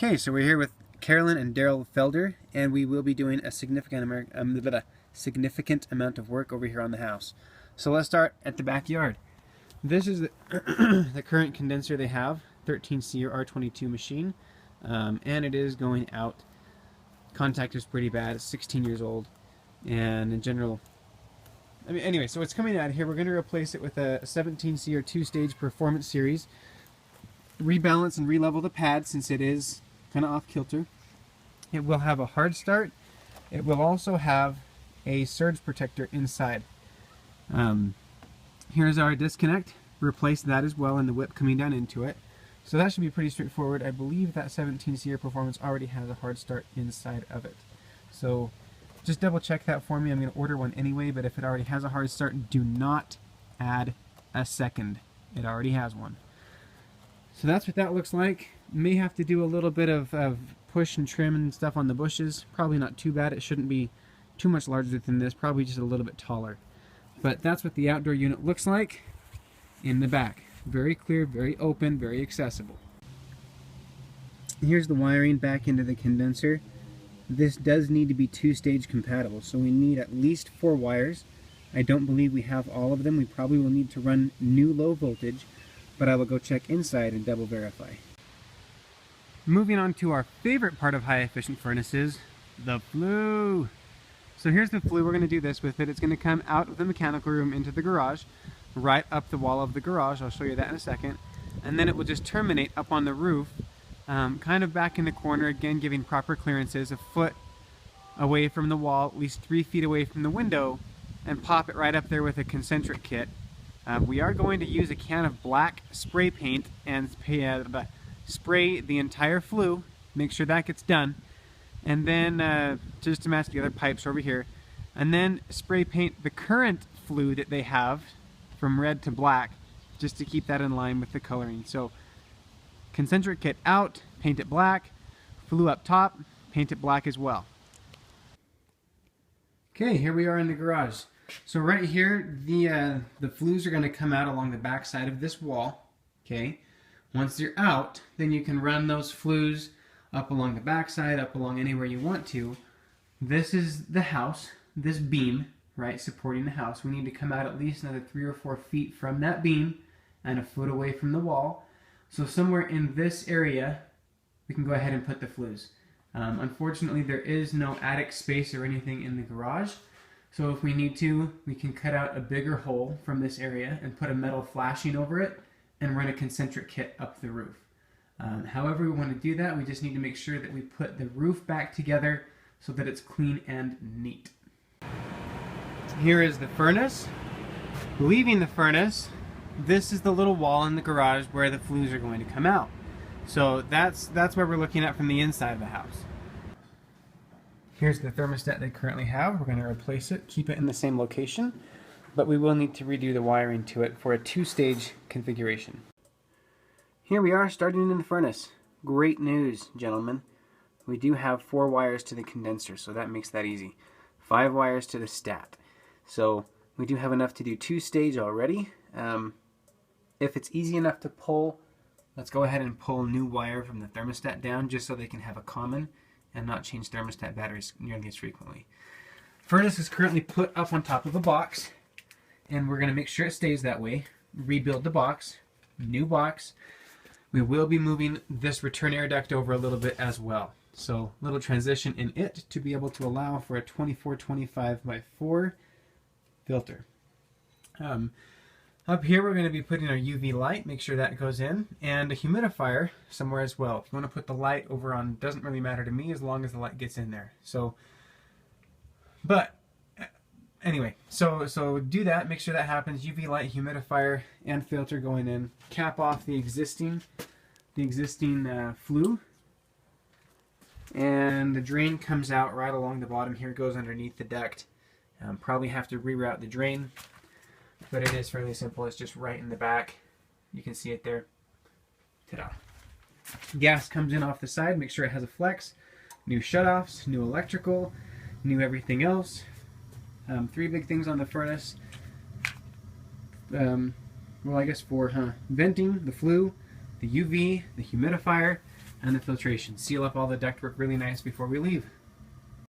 Okay, so we're here with Carolyn and felder, and we will be doing a significant amount of work over here on the house. So let's start at the backyard. This is the, the current condenser they have, 13C or R22 machine, and it is going out. Contact is pretty bad. It's 16 years old, and in general, anyway, so it's coming out here. We're going to replace it with a 17C or 2-stage performance series. Rebalance and re-level the pad since it is kind of off kilter. It will have a hard start. It will also have a surge protector inside. Here's our disconnect. Replace that as well, and the whip coming down into it. So that should be pretty straightforward. I believe that 17C Performance already has a hard start inside of it. So just double check that for me. I'm going to order one anyway, but if it already has a hard start, do not add a second. It already has one. So that's what that looks like. May have to do a little bit of push and trim and stuff on the bushes. Probably not too bad. It shouldn't be too much larger than this. Probably just a little bit taller. But that's what the outdoor unit looks like in the back. Very clear, very open, very accessible. Here's the wiring back into the condenser. This does need to be 2-stage compatible, so we need at least 4 wires. I don't believe we have all of them. We probably will need to run new low voltage, but I will go check inside and double verify. Moving on to our favorite part of high efficient furnaces, the flue. So here's the flue. We're going to do this with it. It's going to come out of the mechanical room into the garage, right up the wall of the garage. I'll show you that in a second. And then it will just terminate up on the roof, kind of back in the corner, again giving proper clearances, a foot away from the wall, at least 3 feet away from the window, and pop it right up there with a concentric kit. We are going to use a can of black spray paint and spray the entire flue, make sure that gets done, and then just to match the other pipes over here, and then spray paint the current flue that they have from red to black, just to keep that in line with the coloring. So concentric kit out, paint it black, flue up top, paint it black as well. Okay, here we are in the garage. So right here, the flues are going to come out along the back side of this wall. Okay, once they're out, then you can run those flues up along the back side, up along anywhere you want to. This is the house, this beam, right, supporting the house. We need to come out at least another 3 or 4 feet from that beam and a foot away from the wall. So somewhere in this area, we can go ahead and put the flues. Unfortunately, there is no attic space or anything in the garage. So if we need to, we can cut out a bigger hole from this area and put a metal flashing over it and run a concentric kit up the roof. However we want to do that, we just need to make sure that we put the roof back together so that it's clean and neat. Here is the furnace. Leaving the furnace, this is the little wall in the garage where the flues are going to come out. So that's where we're looking at from the inside of the house. Here's the thermostat they currently have. We're going to replace it, keep it in the same location, but we will need to redo the wiring to it for a 2-stage configuration. Here we are starting in the furnace. Great news, gentlemen. We do have 4 wires to the condenser, so that makes that easy. 5 wires to the stat. So we do have enough to do 2-stage already. If it's easy enough to pull, let's go ahead and pull new wire from the thermostat down just so they can have a common and not change thermostat batteries nearly as frequently. Furnace is currently put up on top of a box, and we're going to make sure it stays that way. Rebuild the box, new box. We will be moving this return air duct over a little bit as well. So little transition in it to be able to allow for a 24-25x4 filter. Up here we're going to be putting our UV light, make sure that goes in, and a humidifier somewhere as well. If you want to put the light over on, doesn't really matter to me as long as the light gets in there. So, but anyway, so do that, make sure that happens. UV light, humidifier, and filter going in. Cap off the existing flue, and the drain comes out right along the bottom here, goes underneath the duct. Probably have to reroute the drain, but it is fairly simple. It's just right in the back. You can see it there. Ta-da. Gas comes in off the side. Make sure it has a flex. New shutoffs, new electrical, new everything else. 3 big things on the furnace. Well, I guess 4, huh? Venting, the flue, the UV, the humidifier, and the filtration. Seal up all the ductwork really nice before we leave.